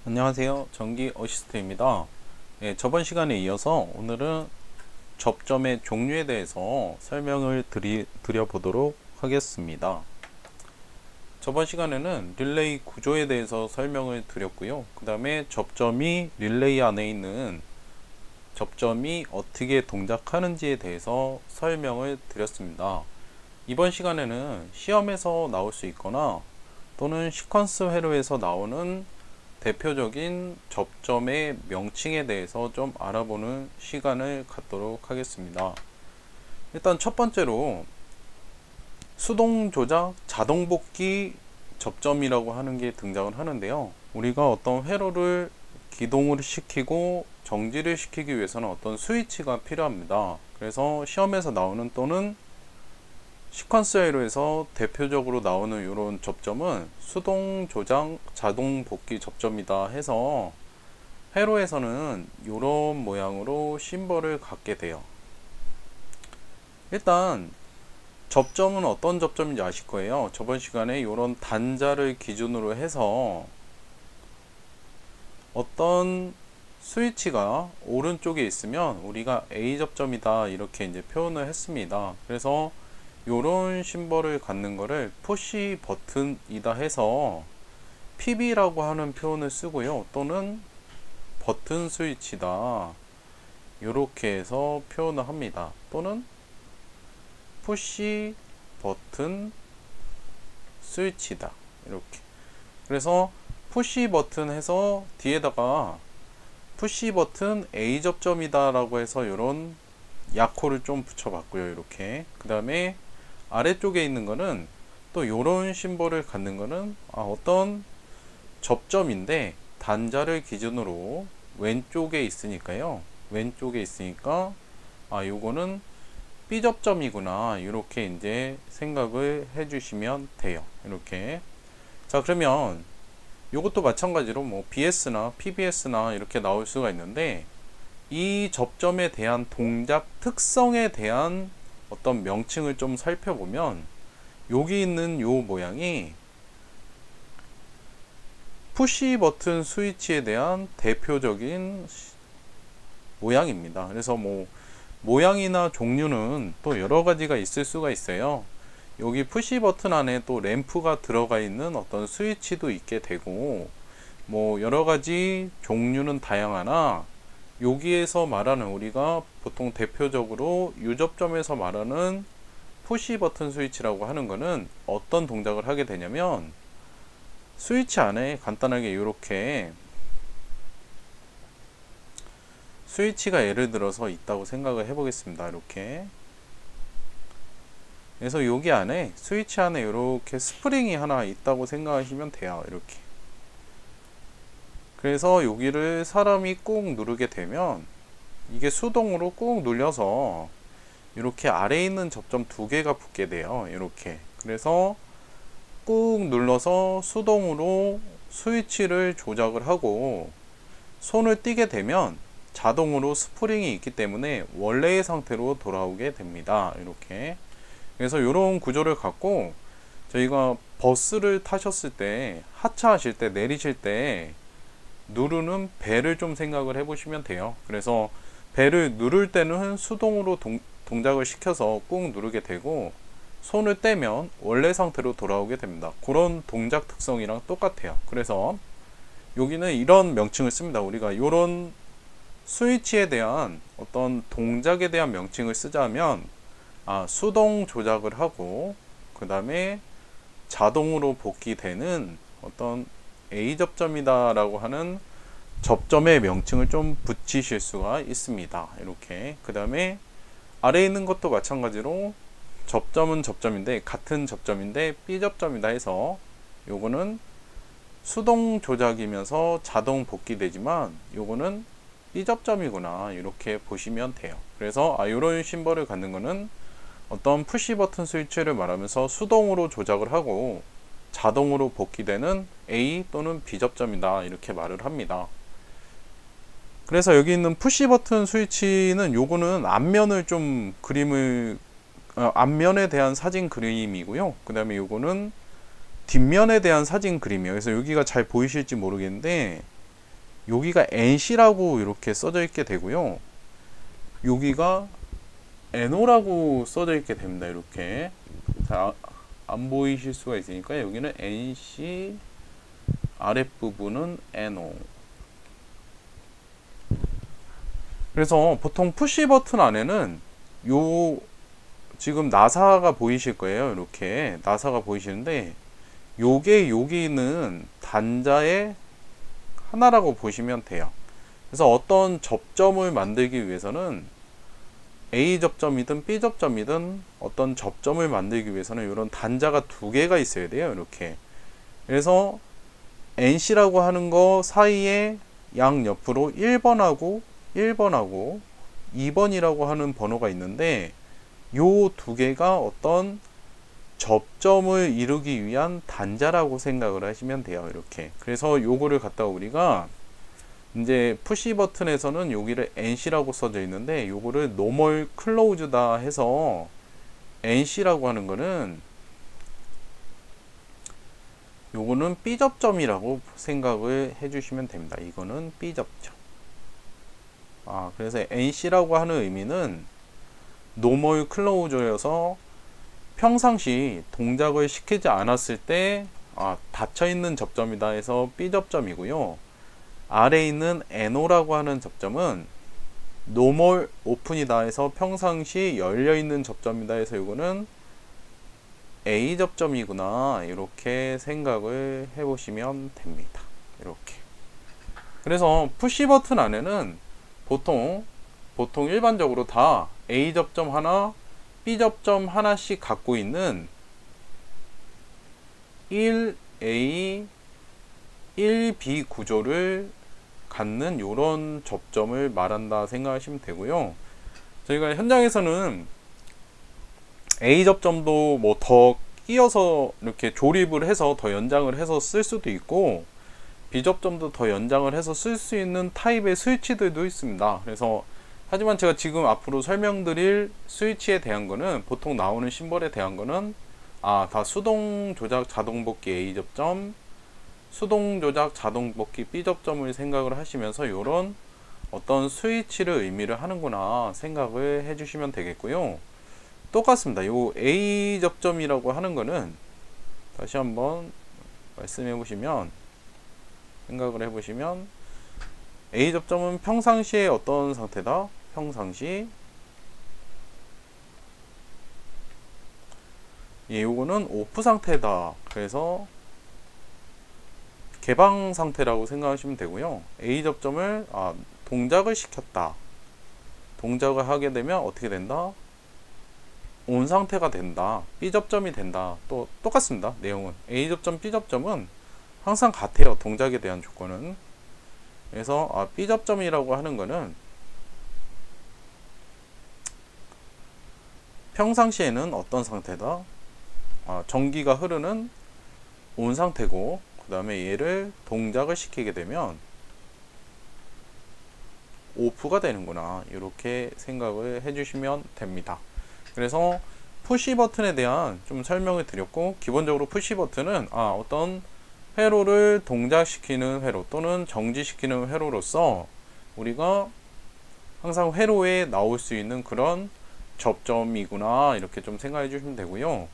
안녕하세요. 전기 어시스트입니다. 저번 시간에 이어서 오늘은 접점의 종류에 대해서 설명을 드려보도록 하겠습니다. 저번 시간에는 릴레이 구조에 대해서 설명을 드렸고요. 그 다음에 접점이 릴레이 안에 있는 접점이 어떻게 동작하는지에 대해서 설명을 드렸습니다. 이번 시간에는 시험에서 나올 수 있거나 또는 시퀀스 회로에서 나오는 대표적인 접점의 명칭에 대해서 좀 알아보는 시간을 갖도록 하겠습니다. 일단 첫 번째로 수동 조작 자동 복귀 접점이라고 하는 게 등장을 하는데요. 우리가 어떤 회로를 기동을 시키고 정지를 시키기 위해서는 어떤 스위치가 필요합니다. 그래서 시험에서 나오는 또는 시퀀스 회로에서 대표적으로 나오는 이런 접점은 수동 조작 자동 복귀 접점이다 해서 회로에서는 이런 모양으로 심벌을 갖게 돼요. 일단 접점은 어떤 접점인지 아실 거예요. 저번 시간에 이런 단자를 기준으로 해서 어떤 스위치가 오른쪽에 있으면 우리가 A 접점이다 이렇게 이제 표현을 했습니다. 그래서 요런 심벌을 갖는 거를 푸시 버튼이다 해서 PB라고 하는 표현을 쓰고요. 또는 버튼 스위치다 요렇게 해서 표현을 합니다. 또는 푸시 버튼 스위치다 이렇게. 그래서 푸시 버튼 해서 뒤에다가 푸시 버튼 A 접점이다 라고 해서 요런 약호를 좀 붙여봤고요. 이렇게. 그 다음에 아래쪽에 있는 거는 또 요런 심볼을 갖는 거는 어떤 접점인데 단자를 기준으로 왼쪽에 있으니까요. 왼쪽에 있으니까 요거는 B 접점이구나 이렇게 이제 생각을 해 주시면 돼요. 이렇게. 자, 그러면 요것도 마찬가지로 뭐 BS나 PBS나 이렇게 나올 수가 있는데 이 접점에 대한 동작 특성에 대한 어떤 명칭을 좀 살펴보면 여기 있는 요 모양이 푸시 버튼 스위치에 대한 대표적인 모양입니다. 그래서 뭐 모양이나 종류는 또 여러 가지가 있을 수가 있어요. 여기 푸시 버튼 안에 또 램프가 들어가 있는 어떤 스위치도 있게 되고 뭐 여러 가지 종류는 다양하나 여기에서 말하는 우리가 보통 대표적으로 유접점에서 말하는 푸시 버튼 스위치라고 하는 거는 어떤 동작을 하게 되냐면 스위치 안에 간단하게 이렇게 스위치가 예를 들어서 있다고 생각을 해 보겠습니다. 이렇게. 그래서 여기 안에 스위치 안에 이렇게 스프링이 하나 있다고 생각하시면 돼요. 이렇게. 그래서 여기를 사람이 꾹 누르게 되면 이게 수동으로 꾹 눌려서 이렇게 아래에 있는 접점 두 개가 붙게 돼요. 이렇게. 그래서 꾹 눌러서 수동으로 스위치를 조작을 하고 손을 띄게 되면 자동으로 스프링이 있기 때문에 원래의 상태로 돌아오게 됩니다. 이렇게. 그래서 이런 구조를 갖고 저희가 버스를 타셨을 때 하차하실 때 내리실 때 누르는 벨을 좀 생각을 해 보시면 돼요. 그래서 벨을 누를 때는 수동으로 동작을 시켜서 꾹 누르게 되고 손을 떼면 원래 상태로 돌아오게 됩니다. 그런 동작 특성이랑 똑같아요. 그래서 여기는 이런 명칭을 씁니다. 우리가 이런 스위치에 대한 어떤 동작에 대한 명칭을 쓰자면 수동 조작을 하고 그 다음에 자동으로 복귀되는 어떤 A 접점이다 라고 하는 접점의 명칭을 좀 붙이실 수가 있습니다. 이렇게. 그 다음에 아래에 있는 것도 마찬가지로 접점은 접점인데 같은 접점인데 B 접점이다 해서 요거는 수동 조작이면서 자동 복귀되지만 요거는 B 접점이구나 이렇게 보시면 돼요. 그래서 이런 심벌을 갖는 거는 어떤 푸시 버튼 스위치를 말하면서 수동으로 조작을 하고 자동으로 복귀되는 A 또는 B 접점이다 이렇게 말을 합니다. 그래서 여기 있는 푸시 버튼 스위치는 요거는 앞면을 좀 그림을 앞면에 대한 사진 그림이고요. 그 다음에 요거는 뒷면에 대한 사진 그림이에요. 그래서 여기가 잘 보이실지 모르겠는데 여기가 NC라고 이렇게 써져 있게 되고요. 여기가 NO라고 써져 있게 됩니다. 이렇게. 자, 안 보이실 수가 있으니까 여기는 NC, 아랫부분은 NO. 그래서 보통 푸시 버튼 안에는 요 지금 나사가 보이실 거예요. 이렇게 나사가 보이시는데 요게 여기는 단자의 하나라고 보시면 돼요. 그래서 어떤 접점을 만들기 위해서는 A 접점이든 B 접점이든 어떤 접점을 만들기 위해서는 이런 단자가 두 개가 있어야 돼요. 이렇게. 그래서 NC라고 하는 거 사이에 양옆으로 1번하고 2번이라고 하는 번호가 있는데 요 두 개가 어떤 접점을 이루기 위한 단자라고 생각을 하시면 돼요. 이렇게. 그래서 요거를 갖다가 우리가 이제 푸시 버튼에서는 여기를 NC라고 써져 있는데 요거를 노멀 클로우즈다 해서 NC라고 하는 거는 요거는 B 접점이라고 생각을 해주시면 됩니다. 이거는 B 접점. 그래서 NC라고 하는 의미는 노멀 클로우저여서 평상시 동작을 시키지 않았을 때 닫혀 있는 접점이다 해서 B 접점이고요. 아래에 있는 NO라고 하는 접점은 노멀 오픈이다 해서 평상시 열려 있는 접점이다 해서 이거는 A 접점이구나 이렇게 생각을 해 보시면 됩니다. 이렇게. 그래서 푸시 버튼 안에는 보통 일반적으로 다 A 접점 하나, B 접점 하나씩 갖고 있는 1A, 1B 구조를 갖는 이런 접점을 말한다 생각하시면 되고요. 저희가 현장에서는 A 접점도 뭐 더 끼워서 이렇게 조립을 해서 더 연장을 해서 쓸 수도 있고 B 접점도 더 연장을 해서 쓸 수 있는 타입의 스위치들도 있습니다. 그래서 하지만 제가 지금 앞으로 설명드릴 스위치에 대한 거는 보통 나오는 심벌에 대한 거는 다 수동 조작 자동 복귀 A 접점, 수동 조작 자동 복귀 B 접점을 생각을 하시면서 이런 어떤 스위치를 의미를 하는구나 생각을 해주시면 되겠고요. 똑같습니다. 요 A 접점이라고 하는 거는 다시 한번 말씀해 보시면 생각을 해 보시면 A 접점은 평상시에 어떤 상태다? 평상시 요거는 오프 상태다. 그래서 개방 상태라고 생각하시면 되고요. A 접점을 동작을 시켰다. 동작을 하게 되면 어떻게 된다? 온 상태가 된다. B 접점이 된다. 또 똑같습니다. 내용은 A 접점, B 접점은 항상 같아요. 동작에 대한 조건은. 그래서 B 접점이라고 하는 거는 평상시에는 어떤 상태다? 전기가 흐르는 온 상태고 그 다음에 얘를 동작을 시키게 되면 오프가 되는구나 이렇게 생각을 해주시면 됩니다. 그래서 푸시 버튼에 대한 좀 설명을 드렸고 기본적으로 푸시 버튼은 어떤 회로를 동작시키는 회로 또는 정지시키는 회로로서 우리가 항상 회로에 나올 수 있는 그런 접점이구나 이렇게 좀 생각해 주시면 되고요.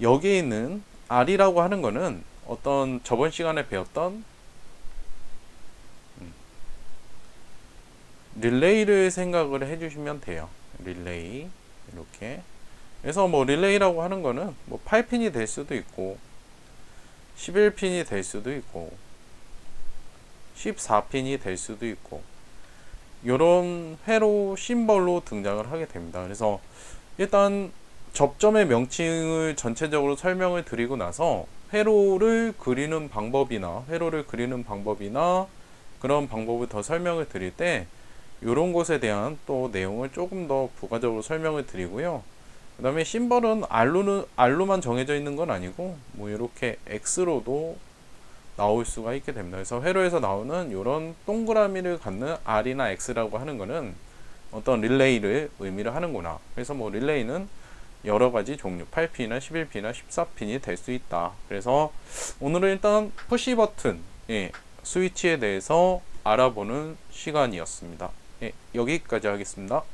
여기에 있는 R이라고 하는 거는 어떤 저번 시간에 배웠던 릴레이를 생각을 해 주시면 돼요. 릴레이 이렇게. 그래서 뭐 릴레이라고 하는 거는 뭐 8핀이 될 수도 있고 11핀이 될 수도 있고 14핀이 될 수도 있고 이런 회로 심벌로 등장을 하게 됩니다. 그래서 일단 접점의 명칭을 전체적으로 설명을 드리고 나서 회로를 그리는 방법이나 그런 방법을 더 설명을 드릴 때 이런 것에 대한 또 내용을 조금 더 부가적으로 설명을 드리고요. 그 다음에 심벌은 R로만 정해져 있는 건 아니고 뭐 이렇게 X로도 나올 수가 있게 됩니다. 그래서 회로에서 나오는 이런 동그라미를 갖는 R이나 X라고 하는 거는 어떤 릴레이를 의미를 하는구나. 그래서 뭐 릴레이는 여러 가지 종류 8핀이나 11핀이나 14핀이 될 수 있다. 그래서 오늘은 일단 푸시 버튼 스위치에 대해서 알아보는 시간이었습니다. 예, 여기까지 하겠습니다.